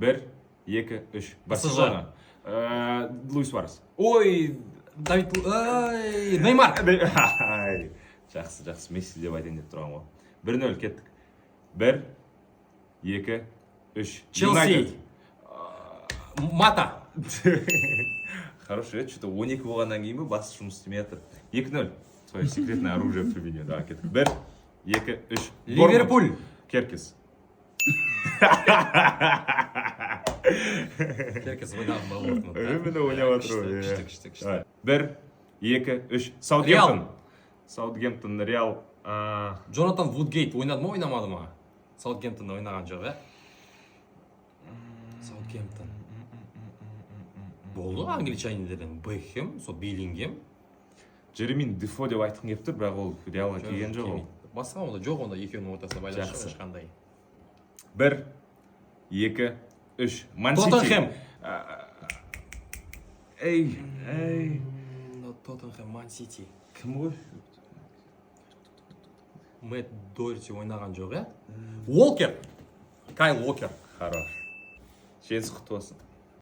1, 2, 3. PSG. Луис Суарес. Ой, Давид, Неймар. Жақсы, Месси деп айтайын деп тұрған ғой. 1-0 кеттік. 1, 2, 3. Челси. Мата. Хороший, что-то 12 болғаннан кейін бе басы жұмыс істемей жатыр. 2-0. Свое секретное оружие в Трубине. Да, кеттік. 1, 2, 3. Ливерпуль. Керкес. Керкес ойнаған балуын. Именно ойнап жатыр. Күшті. 1, 2, 3. Саутгемптон. Саутгемптон, Реал. Джонатан Вудгейт ойнады ма, ойнамады ма? Саутгемптонда ойнаған жоқ, ә? Саутгемптон. Болды англичанидерден Бекхэм, сол Биллингем. Джеремин Дефо деп айтқым келіп тұр, бірақ ол Реалға келген жоқ ол. Басқа онда жоқ, онда екеуінің ортасына байланысты ешқандай. 1, 2, 3. Ман Сити. Тоттенхэм. Эй. Тоттенхэм, Ман Сити. Кім ғой? Мэтт Дорти ойнаған жоқ, ә? Уолкер. Кайл Уолкер. Хорош. Жеңіс құтты болсын.